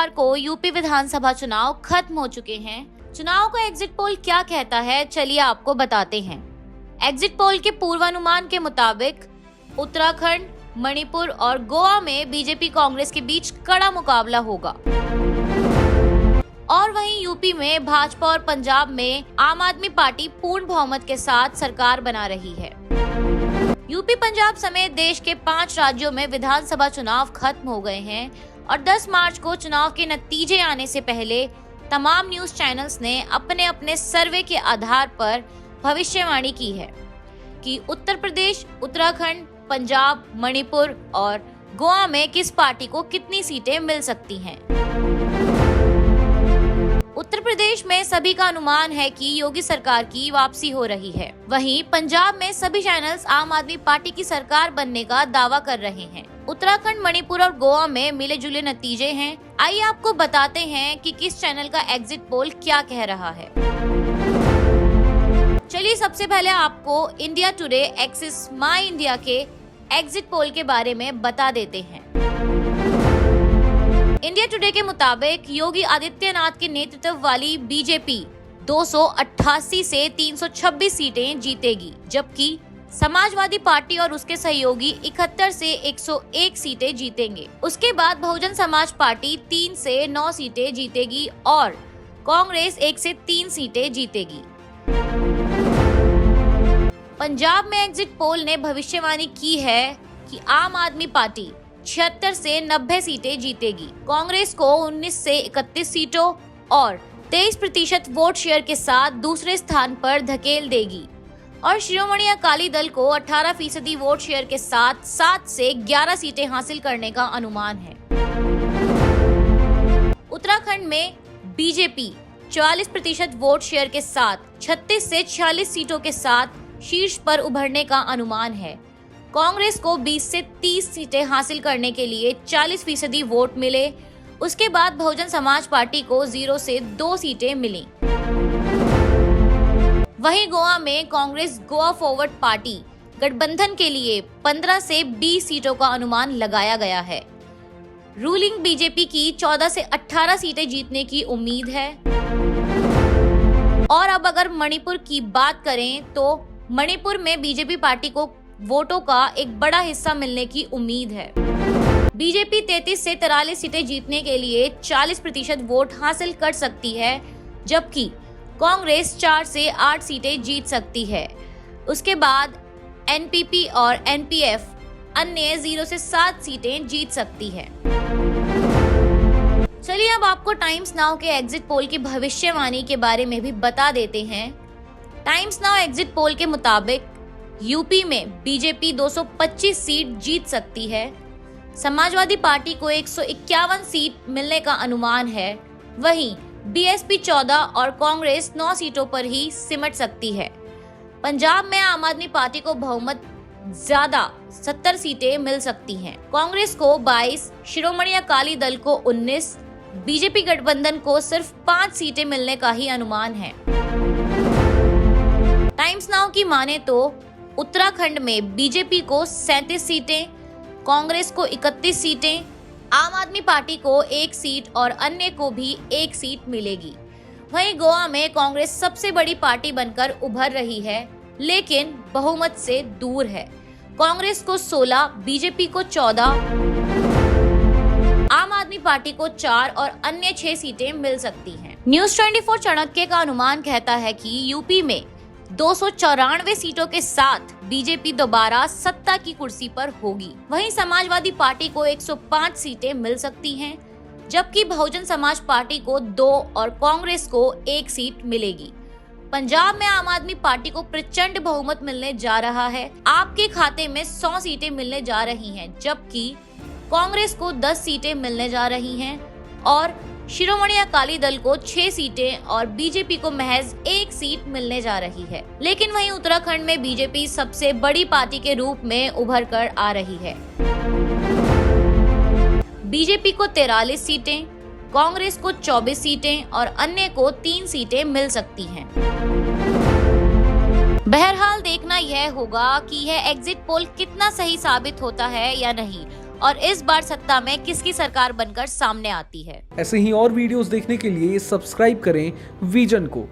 बुधवार को यूपी विधानसभा चुनाव खत्म हो चुके हैं। चुनाव का एग्जिट पोल क्या कहता है, चलिए आपको बताते हैं। एग्जिट पोल के पूर्वानुमान के मुताबिक उत्तराखंड, मणिपुर और गोवा में बीजेपी कांग्रेस के बीच कड़ा मुकाबला होगा और वहीं यूपी में भाजपा और पंजाब में आम आदमी पार्टी पूर्ण बहुमत के साथ सरकार बना रही है। यूपी, पंजाब समेत देश के 5 राज्यों में विधानसभा चुनाव खत्म हो गए हैं और 10 मार्च को चुनाव के नतीजे आने से पहले तमाम न्यूज चैनल्स ने अपने अपने सर्वे के आधार पर भविष्यवाणी की है कि उत्तर प्रदेश, उत्तराखंड, पंजाब, मणिपुर और गोवा में किस पार्टी को कितनी सीटें मिल सकती हैं। उत्तर प्रदेश में सभी का अनुमान है कि योगी सरकार की वापसी हो रही है। वहीं पंजाब में सभी चैनल्स आम आदमी पार्टी की सरकार बनने का दावा कर रहे हैं। उत्तराखंड, मणिपुर और गोवा में मिले जुले नतीजे हैं। आइए आपको बताते हैं कि किस चैनल का एग्जिट पोल क्या कह रहा है। चलिए सबसे पहले आपको इंडिया टुडे एक्सिस माई इंडिया के एग्जिट पोल के बारे में बता देते हैं। इंडिया टुडे के मुताबिक योगी आदित्यनाथ के नेतृत्व वाली बीजेपी 288 से 326 सीटें जीतेगी, जबकि समाजवादी पार्टी और उसके सहयोगी 71 से 101 सीटें जीतेंगे। उसके बाद बहुजन समाज पार्टी 3 से 9 सीटें जीतेगी और कांग्रेस 1 से 3 सीटें जीतेगी। पंजाब में एग्जिट पोल ने भविष्यवाणी की है कि आम आदमी पार्टी 76 से 90 सीटें जीतेगी, कांग्रेस को 19 से 31 सीटों और 23% वोट शेयर के साथ दूसरे स्थान पर धकेल देगी और शिरोमणि अकाली दल को 18% वोट शेयर के साथ 7 से 11 सीटें हासिल करने का अनुमान है। उत्तराखंड में बीजेपी 44% वोट शेयर के साथ 36 से 46 सीटों के साथ शीर्ष पर उभरने का अनुमान है। कांग्रेस को 20 से 30 सीटें हासिल करने के लिए 40% वोट मिले। उसके बाद बहुजन समाज पार्टी को 0 से 2 सीटें मिली। वहीं गोवा में कांग्रेस गोवा फॉरवर्ड पार्टी गठबंधन के लिए 15 से 20 सीटों का अनुमान लगाया गया है। रूलिंग बीजेपी की 14 से 18 सीटें जीतने की उम्मीद है। और अब अगर मणिपुर की बात करें तो मणिपुर में बीजेपी पार्टी को वोटों का एक बड़ा हिस्सा मिलने की उम्मीद है। बीजेपी 33 से 43 सीटें जीतने के लिए 40% वोट हासिल कर सकती है, जबकि कांग्रेस 4 से 8 सीटें जीत सकती है। उसके बाद एनपीपी और एनपीएफ अन्य 0 से 7 सीटें जीत सकती है। चलिए अब आपको टाइम्स नाउ के एग्जिट पोल की भविष्यवाणी के बारे में भी बता देते हैं। टाइम्स नाउ एग्जिट पोल के मुताबिक यूपी में बीजेपी 225 सीट जीत सकती है, समाजवादी पार्टी को 151 सीट मिलने का अनुमान है। वहीं बीएसपी 14 और कांग्रेस 9 सीटों पर ही सिमट सकती है। पंजाब में आम आदमी पार्टी को बहुमत ज्यादा 70 सीटें मिल सकती हैं। कांग्रेस को 22, शिरोमणि अकाली दल को 19, बीजेपी गठबंधन को सिर्फ 5 सीटें मिलने का ही अनुमान है। टाइम्स नाउ की माने तो उत्तराखंड में बीजेपी को 37 सीटें, कांग्रेस को 31 सीटें, आम आदमी पार्टी को 1 सीट और अन्य को भी 1 सीट मिलेगी। वहीं गोवा में कांग्रेस सबसे बड़ी पार्टी बनकर उभर रही है, लेकिन बहुमत से दूर है। कांग्रेस को 16, बीजेपी को 14, आम आदमी पार्टी को 4 और अन्य 6 सीटें मिल सकती हैं। न्यूज 24 चाणक्य का अनुमान कहता है कि यूपी में 294 सीटों के साथ बीजेपी दोबारा सत्ता की कुर्सी पर होगी। वहीं समाजवादी पार्टी को 105 सीटें मिल सकती हैं, जबकि बहुजन समाज पार्टी को 2 और कांग्रेस को 1 सीट मिलेगी। पंजाब में आम आदमी पार्टी को प्रचंड बहुमत मिलने जा रहा है। आपके खाते में 100 सीटें मिलने जा रही हैं, जबकि कांग्रेस को 10 सीटें मिलने जा रही हैं और शिरोमणि अकाली दल को 6 सीटें और बीजेपी को महज 1 सीट मिलने जा रही है। लेकिन वहीं उत्तराखंड में बीजेपी सबसे बड़ी पार्टी के रूप में उभर कर आ रही है। बीजेपी को 43 सीटें, कांग्रेस को 24 सीटें और अन्य को 3 सीटें मिल सकती हैं। बहरहाल देखना यह होगा कि यह एग्जिट पोल कितना सही साबित होता है या नहीं और इस बार सत्ता में किसकी सरकार बनकर सामने आती है। ऐसे ही और वीडियोस देखने के लिए सब्सक्राइब करें विजन को।